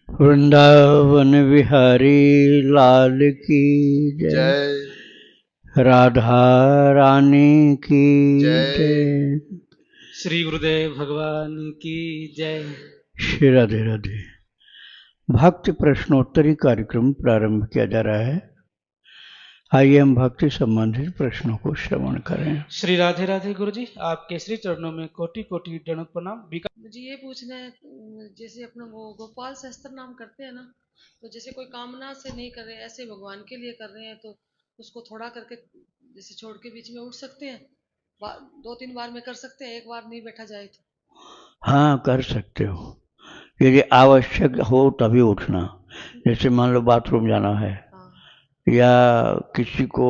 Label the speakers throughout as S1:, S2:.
S1: वृंदावन बिहारी लाल की जय।
S2: जय
S1: राधा रानी की
S2: जय।
S1: जय।
S3: श्री गुरुदेव भगवान की जय।
S1: श्री राधे राधे। भक्ति प्रश्नोत्तरी कार्यक्रम प्रारंभ किया जा रहा है। आइए हम भक्ति संबंधित प्रश्नों को श्रवण करें।
S3: श्री राधे राधे गुरु जी, आपके श्री चरणों में कोटि कोटि दंडवत प्रणाम।
S4: मुझे ये पूछना है, जैसे अपना वो गोपाल सहस्त्र नाम करते हैं ना, तो जैसे कोई कामना से नहीं कर रहे हैं, ऐसे भगवान के लिए कर रहे हैं, तो उसको थोड़ा करके जैसे छोड़ के बीच में उठ सकते हैं? 2-3 बार में कर सकते हैं, एक बार नहीं बैठा जाए तो?
S1: हाँ, कर सकते हो, यदि आवश्यक हो तभी उठना। जैसे मान लो बाथरूम जाना है, या किसी को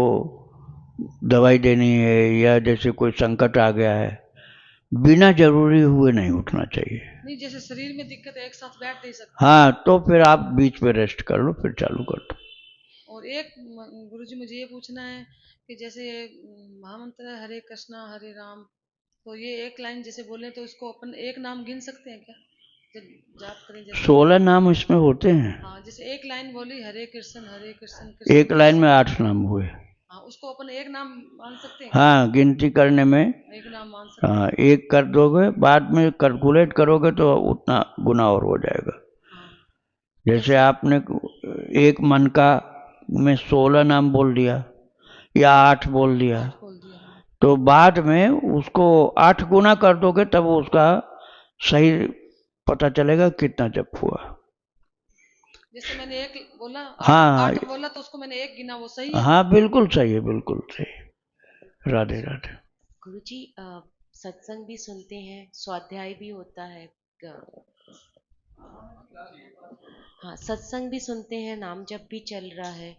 S1: दवाई देनी है, या जैसे कोई संकट आ गया है, बिना जरूरी हुए नहीं उठना चाहिए।
S4: नहीं, जैसे शरीर में दिक्कत है, एक साथ बैठ नहीं सकते।
S1: हाँ, तो फिर आप बीच में रेस्ट कर लो, फिर चालू कर दो।
S4: और एक गुरुजी मुझे ये पूछना है कि जैसे महामंत्र है हरे कृष्णा हरे राम, तो ये एक लाइन जैसे बोले तो इसको अपन एक नाम गिन सकते हैं क्या जब जाप करें? जैसे
S1: 16 नाम इसमें होते हैं।
S4: हाँ, जैसे एक लाइन बोली हरे कृष्ण
S1: एक लाइन में 8 नाम हुए।
S4: हाँ, उसको अपन एक नाम मान सकते हैं?
S1: हाँ, गिनती करने में
S4: एक नाम मान सकते हैं।
S1: हाँ, एक कर दोगे, बाद में कैलकुलेट करोगे तो उतना गुना और हो जाएगा।
S4: हाँ,
S1: जैसे आपने एक मन का में 16 नाम बोल दिया या 8 बोल दिया, तो बाद में उसको 8 गुना कर दोगे तब उसका सही पता चलेगा कितना जप हुआ।
S4: जैसे मैंने एक बोला,
S1: हाँ,
S4: 8 बोला तो उसको मैंने एक गिना, वो सही है?
S1: हाँ, बिल्कुल सही है, बिल्कुल सही। राधे राधे।
S5: गुरुजी, सत्संग भी सुनते हैं, स्वाध्याय भी होता है। हाँ, सत्संग भी सुनते हैं, नाम जप भी चल रहा है,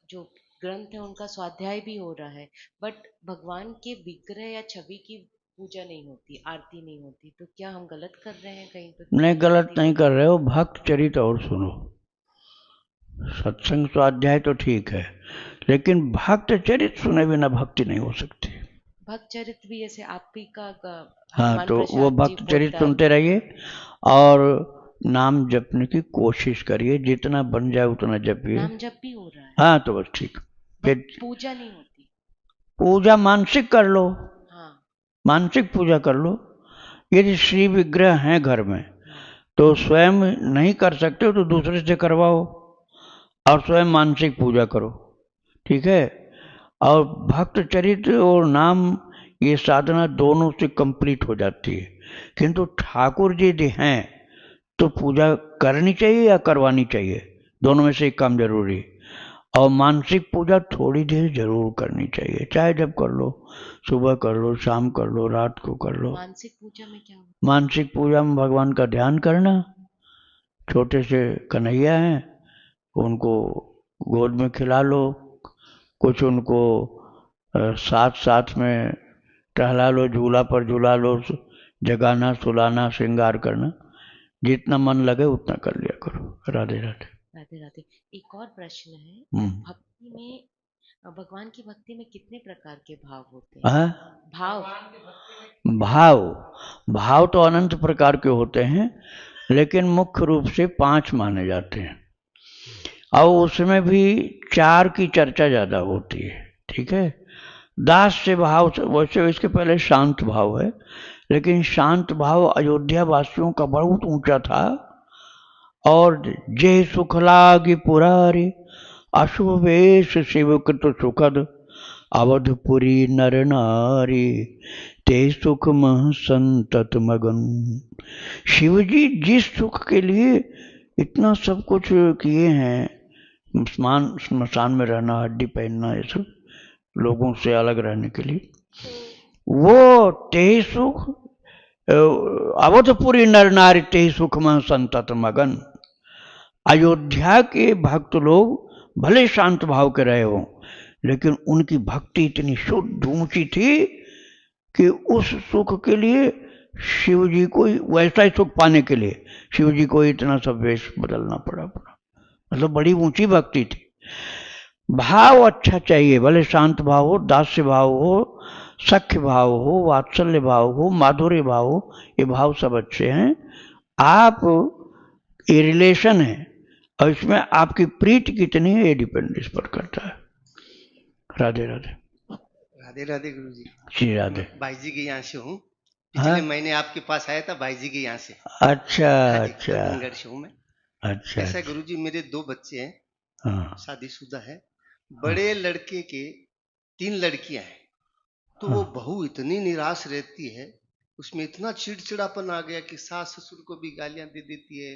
S5: जो ग्रंथ है उनका स्वाध्याय भी हो रहा है, बट भगवान के विग्रह या छवि की पूजा नहीं होती, आरती नहीं होती, तो क्या हम गलत कर रहे हैं कहीं पे?
S1: नहीं, गलत नहीं कर रहे हो। भक्त चरित और सुनो। सत्संग स्वाध्याय तो ठीक है, लेकिन भक्त चरित सुने बिना भक्ति नहीं हो सकती।
S5: भक्त चरित भी ऐसे आप ही का
S1: हाँ, तो वो भक्त चरित सुनते रहिए और नाम जपने की कोशिश करिए, जितना बन जाए उतना जपिए।
S5: नाम जप भी हो रहा है?
S1: हाँ, तो बस ठीक।
S5: पूजा नहीं होती?
S1: पूजा मानसिक कर लो।
S5: हाँ,
S1: मानसिक पूजा कर लो। यदि श्री विग्रह हैं घर में तो स्वयं नहीं कर सकते हो तो दूसरे से करवाओ और स्वयं मानसिक पूजा करो, ठीक है। और भक्त चरित्र और नाम ये साधना दोनों से कंप्लीट हो जाती है। किंतु ठाकुर जी यदि हैं तो पूजा करनी चाहिए या करवानी चाहिए, दोनों में से एक काम जरूरी। और मानसिक पूजा थोड़ी देर जरूर करनी चाहिए, चाहे जब कर लो, सुबह कर लो, शाम कर लो, रात को कर लो।
S5: मानसिक पूजा में क्या होता?
S1: मानसिक पूजा में भगवान का ध्यान करना। छोटे से कन्हैया हैं, उनको गोद में खिला लो, कुछ उनको साथ साथ में टहला लो, झूला पर झूला लो, जगाना, सुलाना, श्रृंगार करना, जितना मन लगे उतना कर लिया करो। राधे राधे।
S5: राधे राधे। एक और प्रश्न है, भक्ति में, भगवान की भक्ति में कितने प्रकार के भाव होते हैं?
S1: भाव तो अनंत प्रकार के होते हैं, लेकिन मुख्य रूप से 5 माने जाते हैं, और उसमें भी 4 की चर्चा ज्यादा होती है, ठीक है। दास से भाव, वैसे इसके पहले शांत भाव है, लेकिन शांत भाव अयोध्या वासियों का बहुत ऊंचा था। और जय सुख लागी पुरारी, अशुभ वेश शिव कृत सुखद, अवधपुरी नर नारी, ते सुख मह संतत मगन। शिव जी जिस सुख के लिए इतना सब कुछ किए हैं, स्मशान में रहना, हड्डी पहनना, ये सब लोगों से अलग रहने के लिए, वो ते सुख, अवधपुरी नर नारी ते सुख में संतत मगन। अयोध्या के भक्त लोग भले शांत भाव के रहे हों, लेकिन उनकी भक्ति इतनी शुद्ध ऊंची थी कि उस सुख के लिए शिव जी को, वैसा ही सुख पाने के लिए शिव जी को इतना सब वेश बदलना पड़ा। मतलब बड़ी ऊंची भक्ति थी। भाव अच्छा चाहिए, भले शांत भाव हो, दास्य भाव हो, सख्य भाव हो, वात्सल्य भाव हो, माधुर्य भाव हो, ये भाव सब अच्छे हैं। आप ये रिलेशन है, और इसमें आपकी प्रीति कितनी है ये डिपेंड इस पर करता है। राधे राधे।
S2: राधे राधे गुरु जी।
S1: श्री राधे।
S2: भाई जी के यहाँ से हूँ,
S1: हाँ?
S2: पिछले महीने आपके पास आया था भाई जी के यहाँ से।
S1: अच्छा
S2: हाँ जी,
S1: अच्छा
S2: दरभंगा से हूँ मैं।
S1: अच्छा।
S2: ऐसा है गुरु जी, मेरे 2 बच्चे हैं,
S1: हाँ
S2: शादीशुदा है। बड़े लड़के के 3 लड़कियां हैं, तो वो बहू इतनी निराश रहती है, उसमें इतना चिड़चिड़ापन आ गया कि सास ससुर को भी गालियां दे देती है,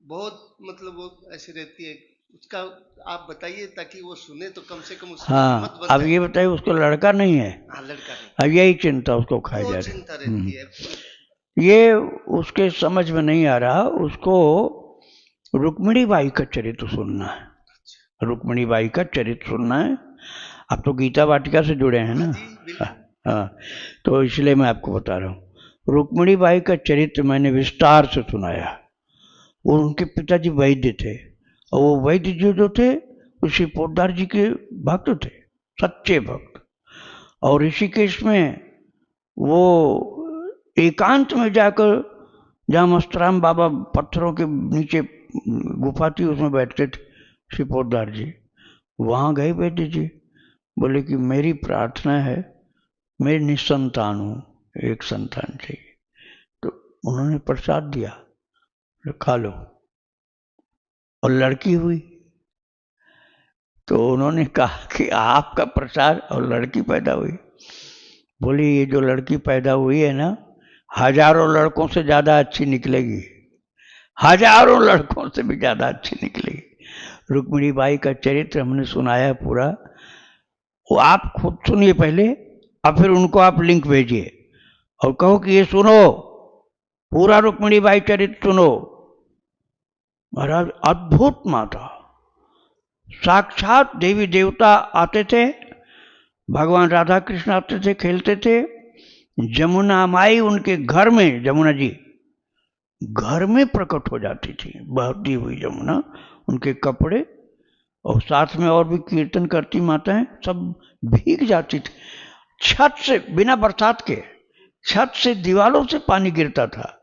S2: बहुत मतलब वो ऐसे रहती है। उसका आप बताइए ताकि वो सुने तो कम से कम उसकी हिम्मत
S1: हाँ।
S2: बन
S1: अब
S2: जाए।
S1: ये बताइए उसको लड़का नहीं है?
S2: हाँ, लड़का नहीं,
S1: अब यही चिंता उसको खाई जा
S2: वो
S1: रही
S2: चिंता रहती है।
S1: ये उसके समझ में नहीं आ रहा। उसको रुक्मिणी बाई का चरित्र सुनना है, रुक्मिणी बाई का चरित्र सुनना है। आप तो गीता वाटिका से जुड़े हैं ना?
S2: हाँ जी, बिल्कुल।
S1: हाँ, तो इसलिए मैं आपको बता रहा हूँ। रुक्मिणी बाई का चरित्र मैंने विस्तार से सुनाया। वो उनके पिताजी वैद्य थे, और वो वैद्य जो थे ऋषि पोद्दार जी के भक्त थे, सच्चे भक्त। और ऋषिकेश में वो एकांत में जाकर, जहाँ मस्तराम बाबा पत्थरों के नीचे गुफा थी उसमें बैठते थे श्री पोद्दार जी, वहाँ गए वैद्य जी। बोले कि मेरी प्रार्थना है, मैं निसंतान हूँ, एक संतान चाहिए। तो उन्होंने प्रसाद दिया, खा लो, और लड़की हुई। तो उन्होंने कहा कि आपका प्रसाद और लड़की पैदा हुई। बोली ये जो लड़की पैदा हुई है ना, हजारों लड़कों से ज्यादा अच्छी निकलेगी, हजारों लड़कों से भी ज्यादा अच्छी निकलेगी। रुक्मिणी बाई का चरित्र हमने सुनाया पूरा, वो आप खुद सुनिए पहले, और फिर उनको आप लिंक भेजिए और कहो कि ये सुनो, पूरा रुक्मिणी बाई चरित्र सुनो। महाराज अद्भुत माता, साक्षात देवी देवता आते थे, भगवान राधा कृष्ण आते थे, खेलते थे। जमुना माई उनके घर में, जमुना जी घर में प्रकट हो जाती थी, बहती हुई जमुना, उनके कपड़े, और साथ में और भी कीर्तन करती माताएं, सब भीग जाती थी। छत से, बिना बरसात के, छत से दीवारों से पानी गिरता था।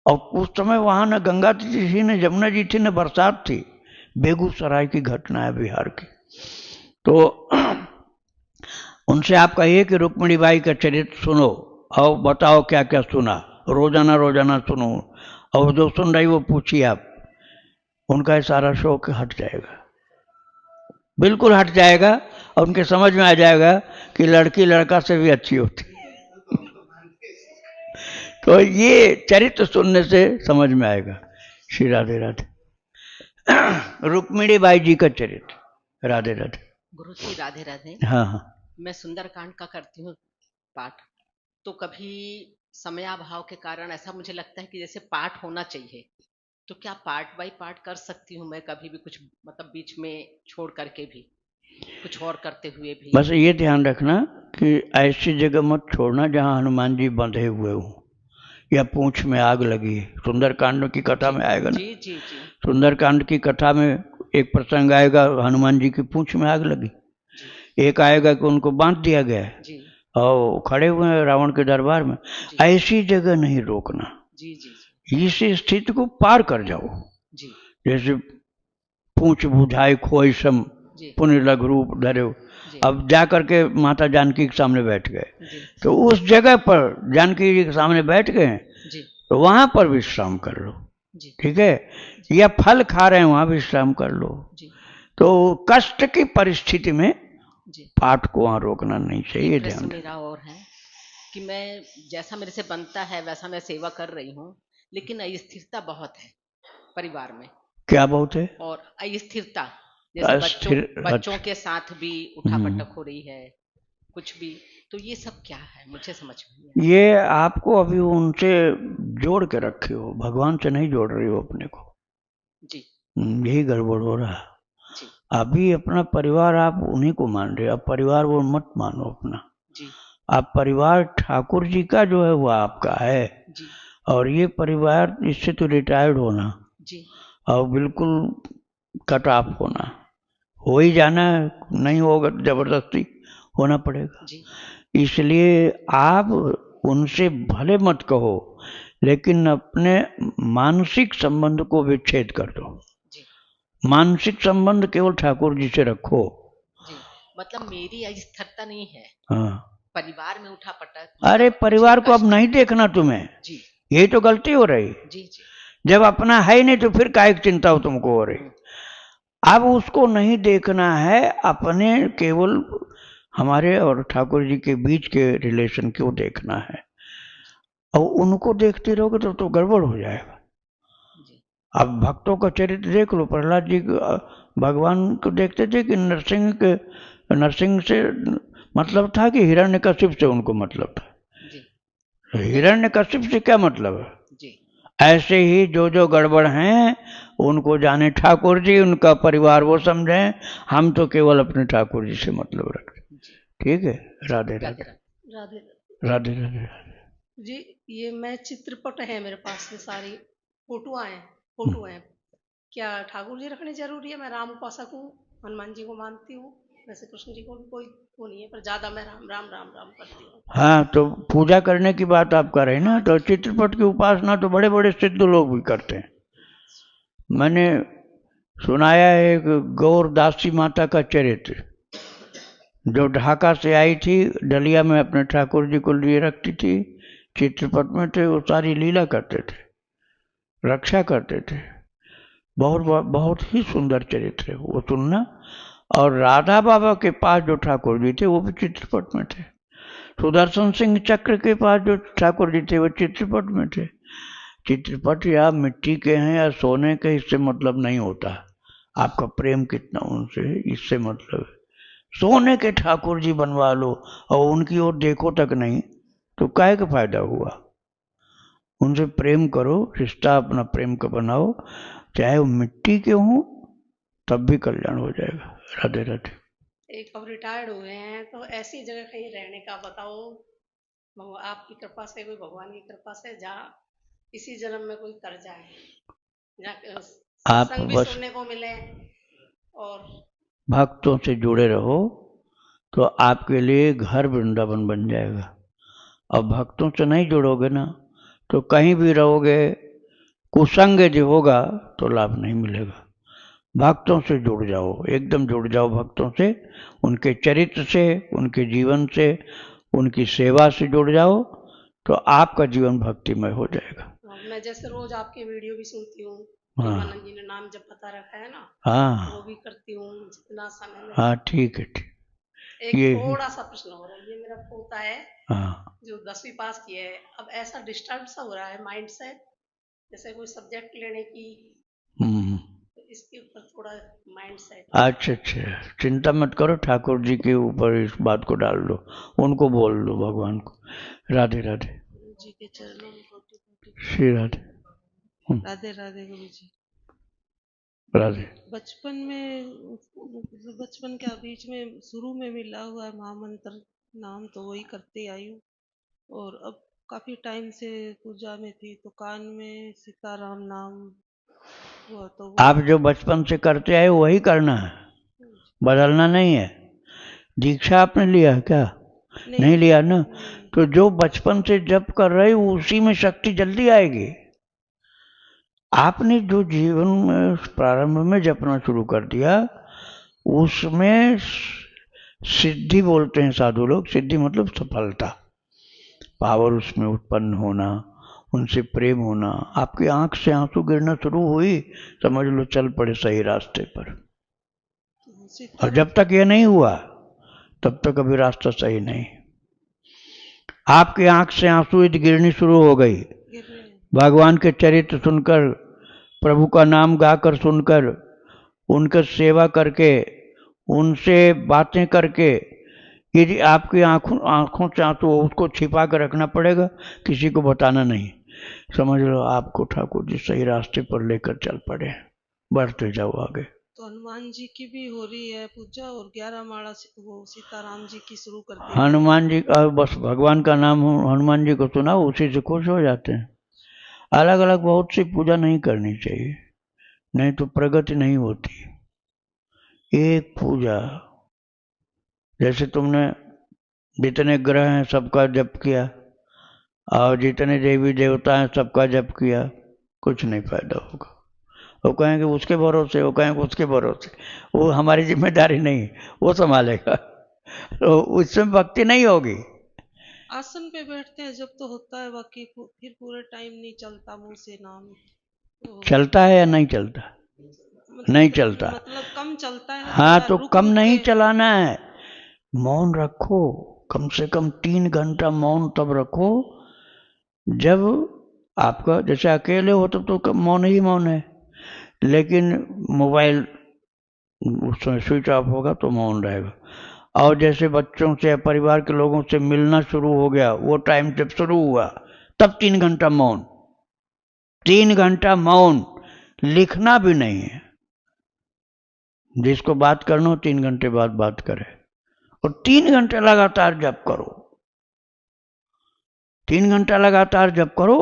S1: और उस समय वहां न गंगा थी, न जमुना जी थी, न बरसात थी। बेगूसराय की घटना है, बिहार की। तो उनसे आप कहिए कि रुक्मिणी बाई का चरित्र सुनो और बताओ क्या क्या सुना, रोजाना रोजाना सुनो, और जो सुन रही वो पूछिए आप, उनका सारा शौक हट जाएगा, बिल्कुल हट जाएगा, और उनके समझ में आ जाएगा कि लड़की लड़का से भी अच्छी होती है। तो ये चरित्र सुनने से समझ में आएगा। श्री राधे राधे। रुक्मिणी बाई जी का चरित्र। राधे राधे।
S6: गुरु जी राधे राधे।
S1: हाँ हाँ।
S6: मैं सुंदरकांड का करती हूँ पाठ, तो कभी समयाभाव के कारण ऐसा मुझे लगता है कि जैसे पाठ होना चाहिए, तो क्या पार्ट बाय पार्ट कर सकती हूँ मैं, कभी भी कुछ मतलब बीच में छोड़ करके भी, कुछ और करते हुए भी?
S1: बस ये ध्यान रखना कि ऐसी जगह मत छोड़ना जहाँ हनुमान जी बंधे हुए हो, या पूंछ में आग लगी। सुंदरकांड की कथा में आएगा ना,
S6: जी जी जी।
S1: सुंदरकांड की कथा में एक प्रसंग आएगा, हनुमान जी की पूंछ में आग लगी। एक आएगा कि उनको बांध दिया गया है
S6: जी।
S1: और खड़े हुए हैं रावण के दरबार में। ऐसी जगह नहीं रोकना,
S6: जी जी जी।
S1: इस स्थिति को पार कर जाओ।
S6: जी।
S1: जैसे पूंछ बुझाए खोई सम पुण्य लघु रूप धरे, अब जा करके माता जानकी के सामने बैठ गए, तो उस जगह पर जानकी जी के सामने बैठ गए, तो वहां पर विश्राम कर लो, ठीक है? या फल खा रहे हैं वहां विश्राम कर लो। तो कष्ट की परिस्थिति में पाठ को वहां रोकना नहीं चाहिए। ध्यान
S6: मेरा और है कि मैं जैसा मेरे से बनता है वैसा मैं सेवा कर रही हूँ, लेकिन अस्थिरता बहुत है परिवार में।
S1: क्या बहुत है?
S6: और अस्थिरता, जैसे बच्चों के साथ भी उठापटक हो रही है, कुछ भी, तो ये सब क्या है मुझे समझ में नहीं।
S1: ये आपको अभी उनसे जोड़ के रखे हो, भगवान से नहीं जोड़ रही हो अपने को
S6: जी।
S1: यही गड़बड़ हो रहा है। अभी अपना परिवार आप उन्हीं को मान रहे हो, अब परिवार वो मत मानो अपना
S6: जी।
S1: आप परिवार ठाकुर जी का जो है वो आपका है
S6: जी।
S1: और ये परिवार इससे तो रिटायर्ड होना
S6: जी।
S1: और बिल्कुल कट ऑफ होना, हो ही जाना, नहीं होगा जबरदस्ती होना पड़ेगा।
S6: जी।
S1: इसलिए आप उनसे भले मत कहो लेकिन अपने मानसिक संबंध को विच्छेद कर दो।
S6: जी
S1: मानसिक संबंध केवल ठाकुर जी से रखो।
S6: जी, मतलब मेरी अस्थिरता नहीं है,
S1: हाँ,
S6: परिवार में उठा पटक,
S1: अरे
S6: मतलब
S1: परिवार
S6: मुझे
S1: को अब
S6: कष्ट-
S1: नहीं देखना तुम्हें,
S6: जी
S1: यही तो गलती हो रही।
S6: जी जी
S1: जब अपना है ही नहीं तो फिर काहे की चिंता हो तुमको हो रही। अब उसको नहीं देखना है, अपने केवल हमारे और ठाकुर जी के बीच के रिलेशन को देखना है। और उनको देखते रहोगे तो गड़बड़ हो जाएगा।
S6: जी
S1: अब भक्तों का चरित्र देख लो। प्रहलाद जी भगवान को देखते थे कि नरसिंह से मतलब था कि हिरण्यकशिप से उनको मतलब था।
S6: जी
S1: हिरण्यकशिप से क्या मतलब है?
S6: जी
S1: ऐसे ही जो जो गड़बड़ हैं उनको जाने ठाकुर जी, उनका परिवार वो समझें, हम तो केवल अपने ठाकुर जी से मतलब रखते।
S6: जी
S1: ठीक है। राधे
S6: राधे
S1: राधे
S6: राधे।
S4: राधे
S1: राधे राधे।
S4: जी। ये मैं चित्रपट है मेरे पास में, सारी फोटो हैं। क्या ठाकुर जी रखने जरूरी है? मैं राम उपासक हूँ, हनुमान जी को मानती हूँ, वैसे कृष्ण जी को भी कोई वो नहीं है, पर ज्यादा मैं राम राम राम राम करती हूँ।
S1: हाँ, तो पूजा करने की बात आप कर रहे हैं ना,
S4: हाँ
S1: तो
S4: जी।
S1: चित्रपट की उपासना तो बड़े बड़े सिद्ध लोग भी करते हैं। मैंने सुनाया है एक गौरदासी माता का चरित्र, जो ढाका से आई थी, डलिया में अपने ठाकुर जी को लिए रखती थी, चित्रपट में थे, वो सारी लीला करते थे, रक्षा करते थे। बहुत बहुत ही सुंदर चरित्र है वो, सुनना। और राधा बाबा के पास जो ठाकुर जी थे वो भी चित्रपट में थे। सुदर्शन सिंह चक्र के पास जो ठाकुर जी थे वो चित्रपट में थे। चित्रपट या मिट्टी के हैं या सोने के, इससे मतलब नहीं होता। आपका प्रेम कितना उनसे है, इससे मतलब है। सोने के ठाकुर जी बनवा लो और उनकी ओर देखो तक नहीं, तो काहे का फायदा हुआ? उनसे प्रेम करो, रिश्ता अपना प्रेम का बनाओ, चाहे वो मिट्टी के हों, तब भी कल्याण हो जाएगा। राधे राधे।
S4: एक अब रिटायर्ड हुए हैं, तो ऐसी जगह कहीं रहने का बताओ, आपकी कृपा से, कोई भगवान की कृपा से, जहाँ इसी जन्म में कोई कर जाए, जहाँ
S1: आप
S4: सत्संग भी
S1: बस
S4: सुनने को मिले और
S1: भक्तों से जुड़े रहो तो आपके लिए घर वृंदावन बन जाएगा। अब भक्तों से नहीं जुड़ोगे ना तो कहीं भी रहोगे, कुसंग यदि होगा तो लाभ नहीं मिलेगा। भक्तों से जुड़ जाओ, एकदम जुड़ जाओ भक्तों से, उनके चरित्र से, उनके जीवन से, उनकी सेवा से जुड़ जाओ, तो आपका जीवन भक्तिमय हो जाएगा।
S4: मैं जैसे रोज आपके वीडियो भी सुनती हूँ,
S1: हाँ
S4: प्रेमानंद जी ने नाम जब पता रखा है ना,
S1: हाँ
S4: वो भी करती हूँ जितना समय मिले।
S1: हाँ, ठीक है, ठीक।
S4: एक
S1: ये
S4: थोड़ा सा प्रश्न हो रहा है, ये मेरा पोता है
S1: हाँ
S4: जो 10वीं पास किया है, अब ऐसा डिस्टर्ब सा हो रहा है माइंड से, जैसे कोई सब्जेक्ट लेने की,
S1: हम्म,
S4: तो इसके ऊपर थोड़ा माइंड सेट।
S1: अच्छा अच्छा, चिंता मत करो, ठाकुर जी के ऊपर इस बात को डाल दो, उनको बोल दो, भगवान को। राधे राधे।
S4: गुरु जी के चरणों में कोटि कोटि
S1: श्री राधे।
S4: राधे राधे। गुरु जी,
S1: राधे।
S4: बचपन में, बचपन के बीच में शुरू में मिला हुआ है महामंत्र नाम, तो वही करते आई हूँ, और अब काफी टाइम से पूजा में थी तो कान में सीताराम नाम हुआ, तो वो
S1: आप जो बचपन से करते आए वही करना है, बदलना नहीं है। दीक्षा आपने लिया है क्या? नहीं लिया ना,
S4: नहीं।
S1: तो जो बचपन से जप कर रहे हो उसी में शक्ति जल्दी आएगी। आपने जो जीवन में प्रारंभ में जपना शुरू कर दिया, उसमें सिद्धि बोलते हैं साधु लोग, सिद्धि मतलब सफलता, पावर उसमें उत्पन्न होना, उनसे प्रेम होना। आपकी आंख से आंसू गिरना शुरू हुई, समझ लो चल पड़े सही रास्ते पर। और जब तक ये नहीं हुआ तब तक अभी रास्ता सही नहीं। आपकी आंख से आंसू यदि गिरनी शुरू हो गई, भगवान के चरित्र सुनकर, प्रभु का नाम गाकर सुनकर, उनका सेवा करके, उनसे बातें करके, यदि आपकी आंखों से आंसू, उसको छिपा कर रखना पड़ेगा, किसी को बताना नहीं। समझ लो आपको ठाकुर जी सही रास्ते पर लेकर चल पड़े, बढ़ते जाओ आगे।
S4: तो हनुमान जी की भी हो रही है पूजा, और 11 माला वो सीताराम जी की शुरू कर दी।
S1: हनुमान जी का बस भगवान का नाम हनुमान जी को सुनाओ, उसी से खुश हो जाते हैं। अलग अलग बहुत सी पूजा नहीं करनी चाहिए, नहीं तो प्रगति नहीं होती। एक पूजा, जैसे तुमने जितने ग्रह हैं सबका जप किया, और जितने देवी देवता हैं सबका जप किया, कुछ नहीं फायदा होगा। वो कहेंगे उसके भरोसे, वो कहेंगे उसके भरोसे, वो हमारी जिम्मेदारी नहीं, वो संभालेगा। तो उसमें भक्ति नहीं होगी।
S4: आसन पे बैठते हैं जब तो होता है, बाकी फिर पूरे टाइम नहीं चलता मुंह से नाम। तो
S1: चलता है या नहीं चलता? नहीं चलता।
S4: मतलब कम चलता है।
S1: हाँ,
S4: थोड़ा
S1: तो
S4: रुक
S1: कम
S4: रुक
S1: नहीं
S4: के।
S1: चलाना है, मौन रखो, कम से कम 3 घंटा मौन तब रखो जब आपका, जैसे अकेले हो तब तो मौन ही मौन है, लेकिन मोबाइल उस समय स्विच ऑफ होगा तो मौन रहेगा। और जैसे बच्चों से या परिवार के लोगों से मिलना शुरू हो गया, वो टाइम जब शुरू हुआ तब 3 घंटा मौन, 3 घंटा मौन, लिखना भी नहीं है। जिसको बात करना हो 3 घंटे बाद बात करे, और 3 घंटे लगातार जप करो, 3 घंटा लगातार जप करो,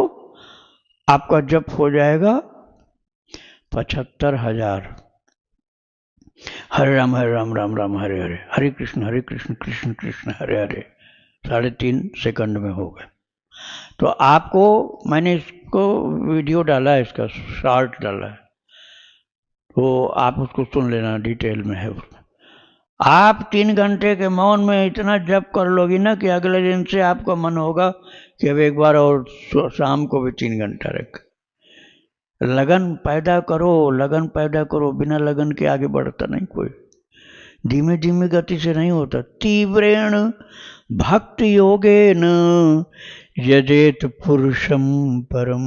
S1: आपका जप हो जाएगा 75,000। हरे राम राम राम हरे हरे, हरे कृष्ण कृष्ण कृष्ण हरे हरे, 3.5 सेकंड में हो गए। तो आपको, मैंने इसको वीडियो डाला है, इसका शॉर्ट डाला है, तो आप उसको सुन लेना, डिटेल में है उसमें। आप 3 घंटे के मौन में इतना जप कर लोगी ना कि अगले दिन से आपका मन होगा कि अब एक बार और शाम को भी 3 घंटा रख। लगन पैदा करो, लगन पैदा करो, बिना लगन के आगे बढ़ता नहीं कोई, धीमे धीमे गति से नहीं होता। तीव्रेण भक्ति योगेन यजेत पुरुषम परम,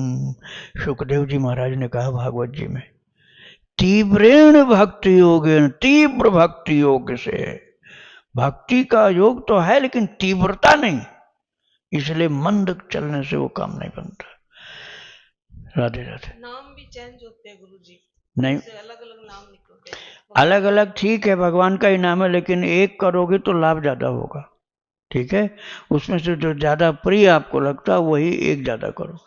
S1: सुखदेव जी महाराज ने कहा भागवत जी में, तीव्रेण भक्ति योगेन, तीव्र भक्ति योग से। भक्ति का योग तो है लेकिन तीव्रता नहीं, इसलिए मंद चलने से वो काम नहीं बनता। राधे राधे।
S4: नाम भी चेंज होते हैं गुरुजी,
S1: नहीं,
S4: अलग अलग नाम निकलते हैं।
S1: अलग अलग ठीक है, भगवान का ही नाम है, लेकिन एक करोगे तो लाभ ज्यादा होगा, ठीक है। उसमें से जो ज्यादा प्रिय आपको लगता है वही एक ज्यादा करो।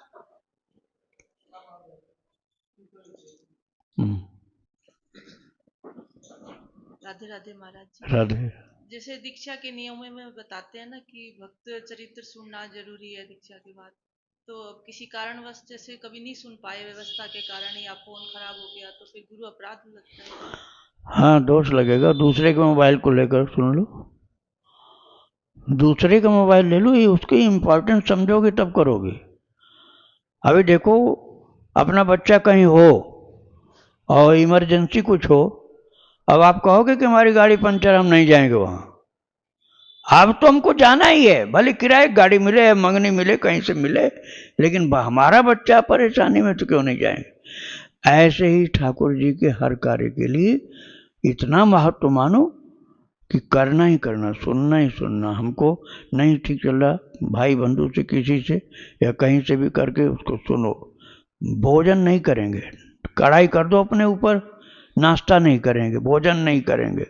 S4: राधे राधे महाराज जी।
S1: राधे।
S4: जैसे दीक्षा के नियमों में बताते हैं ना कि भक्त चरित्र सुनना जरूरी है दीक्षा के बाद, तो किसी कारणवश जैसे कभी नहीं सुन पाए व्यवस्था के कारण, या फोन खराब हो गया, तो फिर गुरु अपराध लगता है।
S1: हाँ, दोष लगेगा। दूसरे के मोबाइल को लेकर सुन लो, दूसरे का मोबाइल ले लो, ये उसकी इम्पोर्टेंस समझोगे तब करोगे। अभी देखो, अपना बच्चा कहीं हो और इमरजेंसी कुछ हो, अब आप कहोगे कि हमारी गाड़ी पंचर, हम नहीं जाएंगे वहां। अब तो हमको जाना ही है, भले किराए गाड़ी मिले या मंगनी मिले, कहीं से मिले, लेकिन हमारा बच्चा परेशानी में तो क्यों नहीं जाएंगे। ऐसे ही ठाकुर जी के हर कार्य के लिए इतना महत्व मानो कि करना ही करना, सुनना ही सुनना। हमको नहीं ठीक चल रहा, भाई बंधु से, किसी से या कहीं से भी करके उसको सुनो। भोजन नहीं करेंगे, कढ़ाई कर दो अपने ऊपर, नाश्ता नहीं करेंगे, भोजन नहीं करेंगे,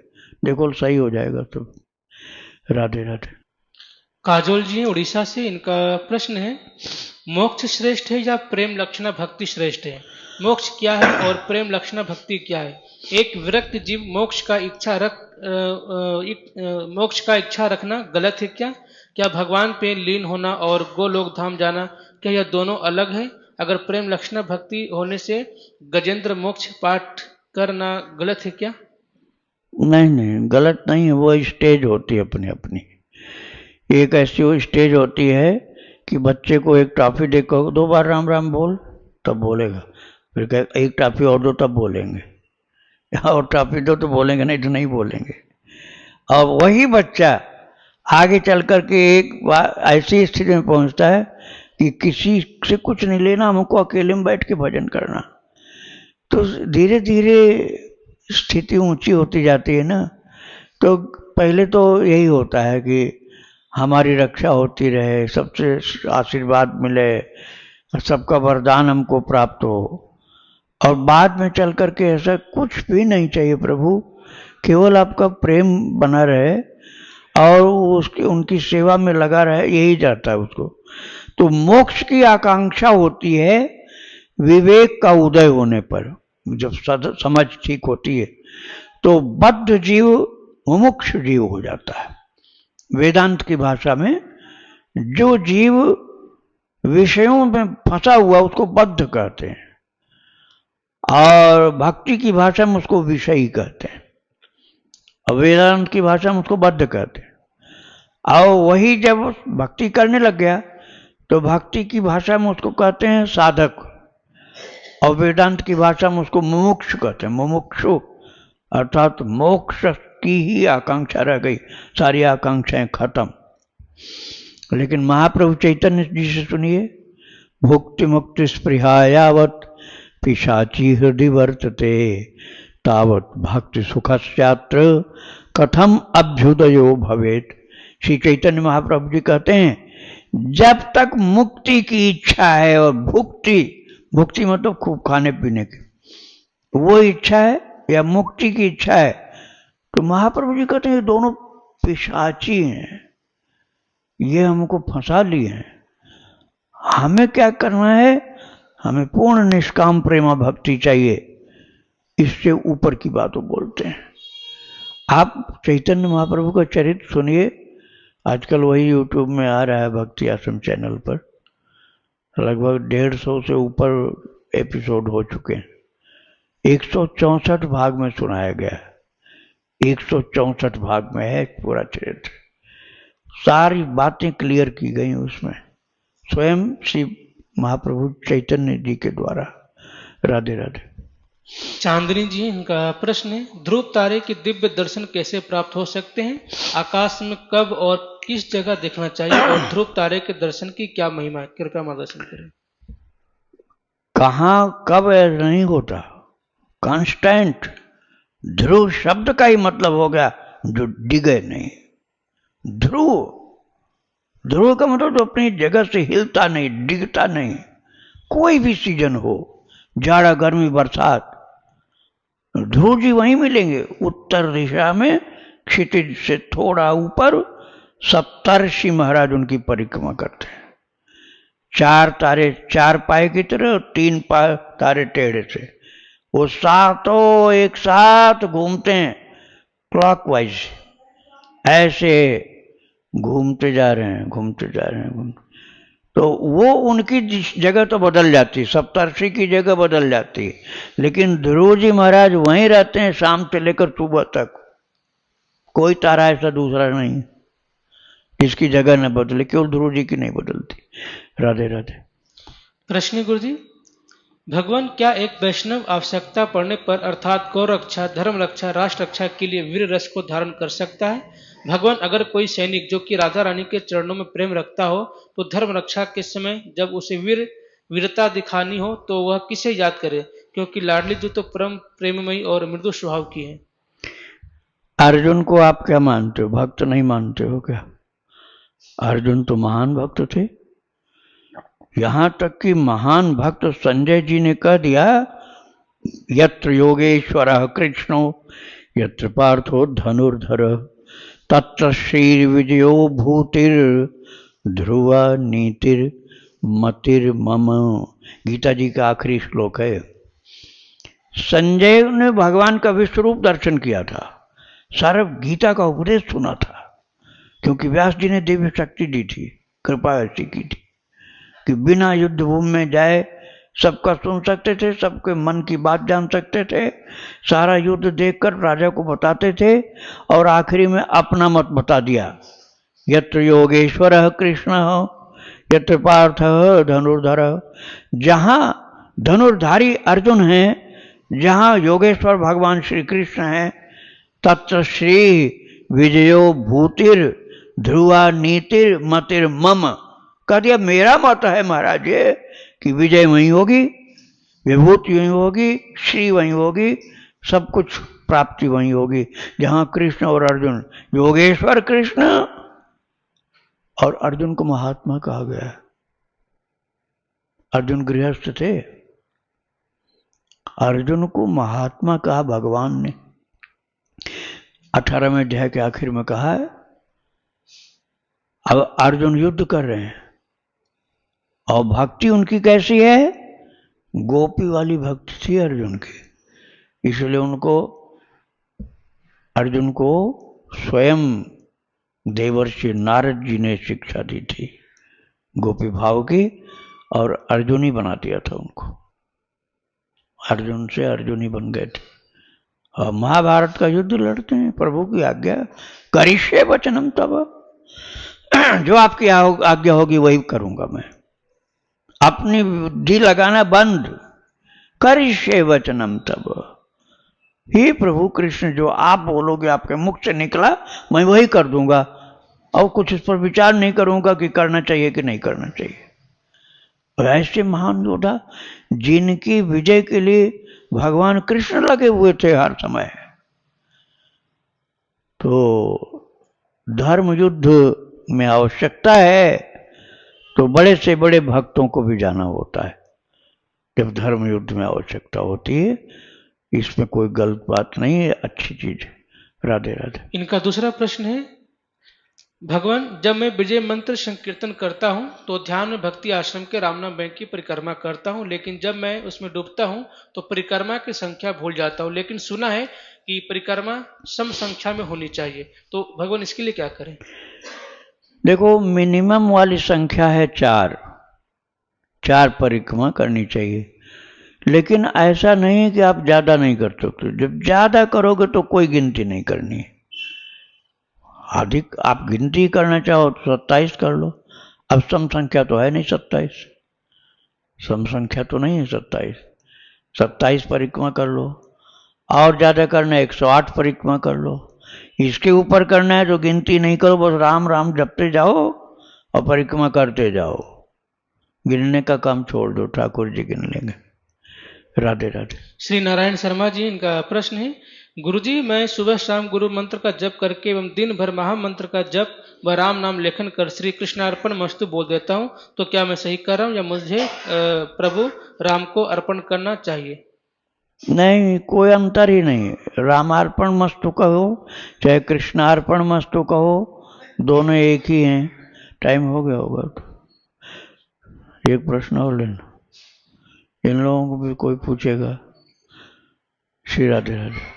S1: देखो सही हो जाएगा सब। राधे राधे।
S3: काजोल जी उड़ीसा से, इनका प्रश्न है, मोक्ष श्रेष्ठ है या प्रेम लक्षणा भक्ति श्रेष्ठ है? मोक्ष क्या है और प्रेम लक्षणा भक्ति क्या है? एक विरक्त जीव मोक्ष का इच्छा रखना गलत है क्या? क्या भगवान पे लीन होना और गोलोक धाम जाना, क्या यह दोनों अलग है? अगर प्रेम लक्षणा भक्ति होने से गजेंद्र मोक्ष पाठ करना गलत है क्या?
S1: नहीं नहीं, गलत नहीं है, वो स्टेज होती है अपनी अपनी। एक ऐसी वो स्टेज होती है कि बच्चे को एक टॉफी देखो, 2 बार राम राम बोल, तब बोलेगा, फिर कह एक टॉफी और दो, तब बोलेंगे, और टॉफी दो तो बोलेंगे, नहीं तो नहीं बोलेंगे। और वही बच्चा आगे चल कर के एक बार ऐसी स्थिति में पहुंचता है कि किसी से कुछ नहीं लेना, हमको अकेले में बैठ के भजन करना। तो धीरे धीरे स्थिति ऊंची होती जाती है ना। तो पहले तो यही होता है कि हमारी रक्षा होती रहे, सबसे आशीर्वाद मिले, सबका वरदान हमको प्राप्त हो, और बाद में चल करके ऐसा कुछ भी नहीं चाहिए प्रभु, केवल आपका प्रेम बना रहे और उसकी उनकी सेवा में लगा रहे, यही चाहता है उसको। तो मोक्ष की आकांक्षा होती है विवेक का उदय होने पर, जब समझ ठीक होती है तो बद्ध जीव मुमुक्ष जीव हो जाता है। वेदांत की भाषा में जो जीव विषयों में फंसा हुआ उसको बद्ध कहते हैं, और भक्ति की भाषा में उसको विषयी कहते हैं, और वेदांत की भाषा में उसको बद्ध कहते हैं। और वही जब भक्ति करने लग गया तो भक्ति की भाषा में उसको कहते हैं साधक, और वेदांत की भाषा में उसको मुमुक्षु कहते हैं। मुमुक्षु अर्थात मोक्ष की ही आकांक्षा रह गई, सारी आकांक्षाएं खत्म। लेकिन महाप्रभु चैतन्य जी से सुनिए, भुक्ति मुक्ति स्पृहायावत पिशाची हृदय वर्तते तावत भक्ति सुखस्यात्र कथम अभ्युदयो भवेत। श्री चैतन्य महाप्रभु जी कहते हैं जब तक मुक्ति की इच्छा है और भुक्ति मतलब खूब खाने पीने की वो इच्छा है या मुक्ति की इच्छा है, तो महाप्रभु जी कहते हैं ये दोनों पिशाची हैं, ये हमको फंसा लिए हैं। हमें क्या करना है? हमें पूर्ण निष्काम प्रेमा भक्ति चाहिए। इससे ऊपर की बातों बोलते हैं। आप चैतन्य महाप्रभु का चरित्र सुनिए, आजकल वही यूट्यूब में आ रहा है भक्ति आश्रम चैनल पर, लगभग 150 से ऊपर एपिसोड हो चुके हैं। 164 भाग में सुनाया गया है, 164 भाग में है पूरा चरित्र, सारी बातें क्लियर की गई उसमें स्वयं श्री महाप्रभु चैतन्य जी के द्वारा। राधे राधे।
S3: चांदनी जी, इनका प्रश्न है, ध्रुव तारे के दिव्य दर्शन कैसे प्राप्त हो सकते हैं? आकाश में कब और किस जगह देखना चाहिए और ध्रुव तारे के दर्शन की क्या महिमा है? कृपया मार्गदर्शन करें।
S1: कहाँ कब नहीं होता, कांस्टेंट। ध्रुव शब्द का ही मतलब हो गया जो डिगे नहीं। ध्रुव का मतलब तो अपनी जगह से हिलता नहीं, डिगता नहीं। कोई भी सीजन हो, जाड़ा गर्मी बरसात, ध्रुव जी वहीं मिलेंगे। उत्तर दिशा में क्षितिज से थोड़ा ऊपर सप्तर्षि महाराज उनकी परिक्रमा करते हैं। 4 तारे 4 पाए की तरह, 3 तारे टेढ़े से, वो सातों एक साथ घूमते हैं क्लॉकवाइज, ऐसे घूमते जा रहे हैं। तो वो उनकी जगह तो बदल जाती, सप्तर्षि की जगह बदल जाती, लेकिन ध्रुव जी महाराज वहीं रहते हैं शाम से लेकर सुबह तक। कोई तारा ऐसा दूसरा नहीं जिसकी जगह न बदले, केवल ध्रुव जी की नहीं बदलती। राधे राधे।
S3: प्रश्न गुरु जी, भगवान क्या एक वैष्णव आवश्यकता पड़ने पर अर्थात गौ रक्षा, धर्म रक्षा, राष्ट्र रक्षा के लिए वीर रस को धारण कर सकता है? भगवान अगर कोई सैनिक जो कि राधा रानी के चरणों में प्रेम रखता हो तो धर्म रक्षा के समय जब उसे वीरता दिखानी हो तो वह किसे याद करे, क्योंकि लाडली जी तो परम प्रेममयी और मृदु स्वभाव की है।
S1: अर्जुन को आप क्या मानते हो? भक्त नहीं मानते हो क्या? अर्जुन तो महान भक्त थे। यहां तक कि महान भक्त संजय जी ने कह दिया, यत्र योगेश्वरः कृष्णो यत्र पार्थो धनुर्धर तत्र श्री विजयो भूतिर ध्रुवा नीतिर मतिर मम। गीता जी का आखिरी श्लोक है। संजय ने भगवान का विश्वरूप दर्शन किया था, सारा गीता का उपदेश सुना था, क्योंकि व्यास जी ने दिव्य शक्ति दी थी, कृपा ऐसी की थी कि बिना युद्ध भूमि में जाए सबका सुन सकते थे, सबके मन की बात जान सकते थे, सारा युद्ध देखकर राजा को बताते थे, और आखिरी में अपना मत बता दिया, यत्र योगेश्वरः कृष्णः यत्र पार्थः धनुर्धर। जहाँ धनुर्धारी अर्जुन हैं, जहाँ योगेश्वर भगवान श्री कृष्ण हैं, तत्र श्री विजयो भूतिर ध्रुवा नीतिर मतिर मम। कह दिया मेरा मत है महाराज ये कि विजय वहीं होगी, विभूति वहीं होगी, श्री वहीं होगी, सब कुछ प्राप्ति वहीं होगी जहाँ कृष्ण और अर्जुन। योगेश्वर कृष्ण, और अर्जुन को महात्मा कहा गया है। अर्जुन गृहस्थ थे, अर्जुन को महात्मा कहा भगवान ने। 18वें अध्याय के आखिर में कहा है। अब अर्जुन युद्ध कर रहे हैं और भक्ति उनकी कैसी है? गोपी वाली भक्ति थी अर्जुन की, इसलिए अर्जुन को स्वयं देवर्षि नारद जी ने शिक्षा दी थी गोपी भाव की, और अर्जुनी बना दिया था उनको। अर्जुन से अर्जुनी बन गए थे। और महाभारत का युद्ध लड़ते हैं, प्रभु की आज्ञा, करिष्ये वचनम तब, जो आपकी आज्ञा होगी वही करूंगा मैं। अपनी बुद्धि लगाना बंद, करिष्ये वचनम तब, हे प्रभु कृष्ण जो आप बोलोगे, आपके मुख से निकला मैं वही कर दूंगा, और कुछ इस पर विचार नहीं करूंगा कि करना चाहिए कि नहीं करना चाहिए। और ऐसे महान योद्धा जिनकी विजय के लिए भगवान कृष्ण लगे हुए थे हर समय। तो धर्म युद्ध में आवश्यकता है तो बड़े से बड़े भक्तों को भी जाना होता है जब धर्म युद्ध में आवश्यकता होती है। इसमें कोई गलत बात नहीं है, अच्छी चीज है। राधे राधे।
S3: इनका दूसरा प्रश्न है, भगवान जब मैं विजय मंत्र संकीर्तन करता हूँ तो ध्यान में भक्ति आश्रम के रामनाम बैंक की परिक्रमा करता हूँ, लेकिन जब मैं उसमें डूबता हूँ तो परिक्रमा की संख्या भूल जाता हूँ, लेकिन सुना है कि परिक्रमा सम संख्या में होनी चाहिए, तो भगवान इसके लिए क्या करें?
S1: देखो, मिनिमम वाली संख्या है 4 परिक्रमा करनी चाहिए, लेकिन ऐसा नहीं है कि आप ज्यादा नहीं कर सकते। जब ज्यादा करोगे तो कोई गिनती नहीं करनी है। अधिक आप गिनती करना चाहो तो 27 कर लो। अब सम संख्या तो है नहीं 27, सम संख्या तो नहीं है 27 परिक्रमा कर लो। और ज्यादा करना है 108 परिक्रमा कर लो। इसके ऊपर करना है तो गिनती नहीं करो, बस राम राम जपते जाओ और परिक्रमा करते जाओ। गिनने का काम छोड़ दो, ठाकुर जी गिन लेंगे। राधे राधे।
S3: श्री नारायण शर्मा जी, इनका प्रश्न है, गुरुजी मैं सुबह शाम गुरु मंत्र का जप करके एवं दिन भर महामंत्र का जप व राम नाम लेखन कर श्री कृष्णार्पण मस्तु बोल देता हूँ, तो क्या मैं सही कर रहा हूँ या मुझे प्रभु राम को अर्पण करना चाहिए?
S1: नहीं, कोई अंतर ही नहीं। रामार्पण मस्तु कहो चाहे कृष्णार्पण मस्तु कहो, दोनों एक ही हैं। टाइम हो गया होगा तो एक प्रश्न और लेना, इन लोगों को भी कोई पूछेगा। श्री राधे राधे।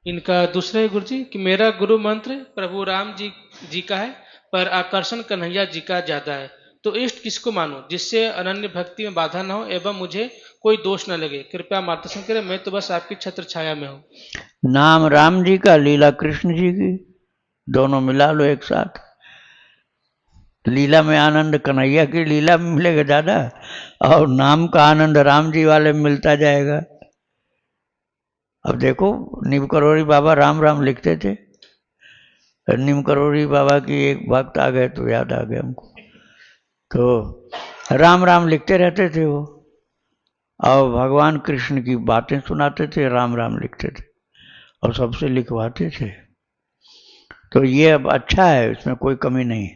S3: इनका दूसरा है गुरुजी कि मेरा गुरु मंत्र प्रभु राम जी का है पर आकर्षण कन्हैया जी का ज्यादा है, तो इष्ट किसको मानो जिससे अनन्य भक्ति में बाधा न हो एवं मुझे कोई दोष न लगे? कृपया मार्गदर्शन करें, मैं तो बस आपकी छत्र छाया में हूँ।
S1: नाम राम जी का, लीला कृष्ण जी की, दोनों मिला लो एक साथ। लीला में आनंद कन्हैया की लीला में मिलेगा ज्यादा, और नाम का आनंद राम जी वाले में मिलता जाएगा। अब देखो, नीम करोड़ी बाबा राम राम लिखते थे। नीम करोड़ी बाबा की एक भक्त आ गए तो याद आ गया हमको, तो राम राम लिखते रहते थे वो, और भगवान कृष्ण की बातें सुनाते थे, राम राम लिखते थे और सबसे लिखवाते थे। तो ये अब अच्छा है, इसमें कोई कमी नहीं।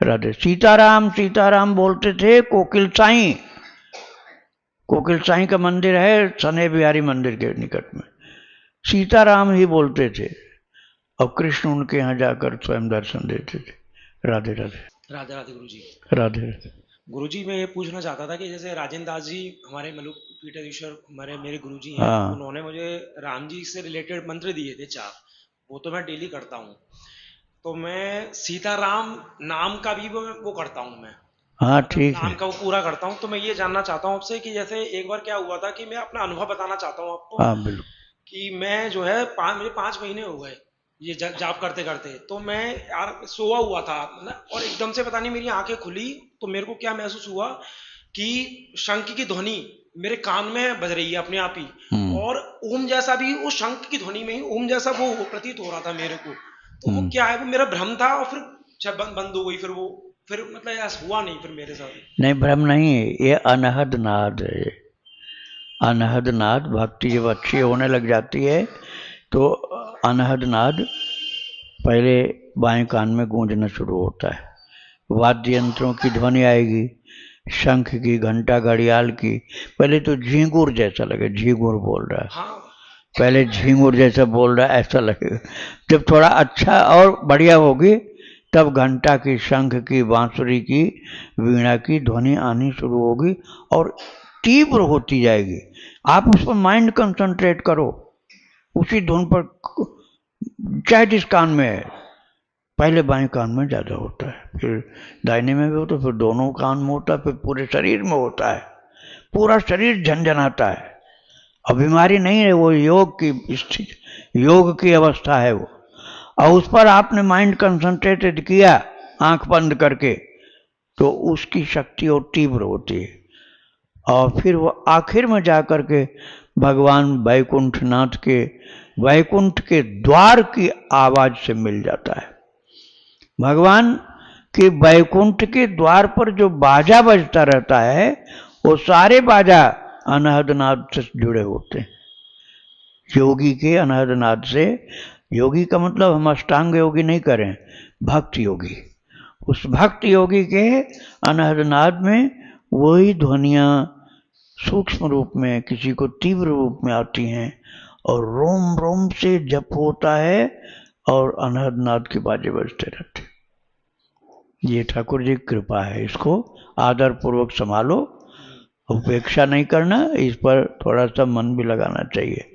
S1: राधे। सीताराम सीताराम बोलते थे कोकिल साईं। कोकिल साईं का मंदिर है सने बिहारी मंदिर के निकट में। सीताराम ही बोलते थे और कृष्ण उनके यहाँ जाकर स्वयं दर्शन देते थे। राधे राधे।
S7: राधे राधे गुरुजी।
S1: राधे राधे।
S7: गुरुजी मैं ये पूछना चाहता था कि जैसे राजेंद्र दास जी हमारे मलुक पीठाधीश्वर मेरे गुरुजी हैं,
S1: हाँ।
S7: उन्होंने मुझे राम जी से रिलेटेड मंत्र दिए थे 4, वो तो मैं डेली करता हूँ। तो मैं सीताराम नाम का भी वो करता हूँ मैं।
S1: हाँ ठीक है।
S7: नाम का वो पूरा करता हूँ। तो मैं ये जानना चाहता हूँ आपसे कि जैसे एक बार क्या हुआ था कि मैं अपना अनुभव बताना चाहता हूँ आपको।
S1: हाँ बिल्कुल।
S7: कि मैं जो है मुझे 5 महीने हो गए ये जाप करते करते। तो मैं यार सोया हुआ था और एकदम से पता नहीं मेरी आंखें खुली तो मेरे को क्या महसूस हुआ कि शंख की ध्वनि मेरे कान में बज रही है अपने आप ही, और ओम जैसा भी वो शंख की ध्वनि में ही ओम जैसा वो प्रतीत हो रहा था मेरे को। तो वो क्या है, वो मेरा भ्रम था और फिर बंद हो गई। फिर मतलब ऐसा हुआ नहीं फिर मेरे साथ। नहीं,
S1: भ्रम नहीं है, ये अनहद नाद है। अनहद नाद भक्ति जब अच्छी होने लग जाती है तो अनहद नाद पहले बाएं कान में गूंजना शुरू होता है। वाद्य यंत्रों की ध्वनि आएगी, शंख की, घंटा, घड़ियाल की। पहले तो झींगुर जैसा लगे, झींगुर बोल रहा है।
S7: हाँ।
S1: पहले झींगुर जैसा बोल रहा है ऐसा लगेगा। जब थोड़ा अच्छा और बढ़िया होगी तब घंटा की, शंख की, बांसुरी की, वीणा की ध्वनि आनी शुरू होगी और तीव्र होती जाएगी। आप उस पर माइंड कंसंट्रेट करो, उसी धुन पर, चाहे जिस कान में है, पहले बाएं कान में ज़्यादा होता है, फिर दाहिने में भी होता है, फिर दोनों कान में होता है, फिर पूरे शरीर में होता है, पूरा शरीर झंझनाता है। और बीमारी नहीं है, वो योग की स्थिति, योग की अवस्था है वो। और उस पर आपने माइंड कंसंट्रेटेड किया आंख बंद करके, तो उसकी शक्ति और तीव्र होती है, और फिर वो आखिर में जाकर के भगवान वैकुंठनाथ के वैकुंठ के द्वार की आवाज से मिल जाता है। भगवान के वैकुंठ के द्वार पर जो बाजा बजता रहता है, वो सारे बाजा अनहदनाद से जुड़े होते हैं। योगी के अनहदनाद से, योगी का मतलब हम अष्टांग योगी नहीं करें, भक्त योगी, उस भक्त योगी के अनहदनाद में वही ध्वनियाँ सूक्ष्म रूप में किसी को तीव्र रूप में आती हैं, और रोम रोम से जप होता है और अनहदनाद के बाजे बजते रहते हैं। ये ठाकुर जी की कृपा है, इसको आदर पूर्वक संभालो, उपेक्षा नहीं करना, इस पर थोड़ा सा मन भी लगाना चाहिए।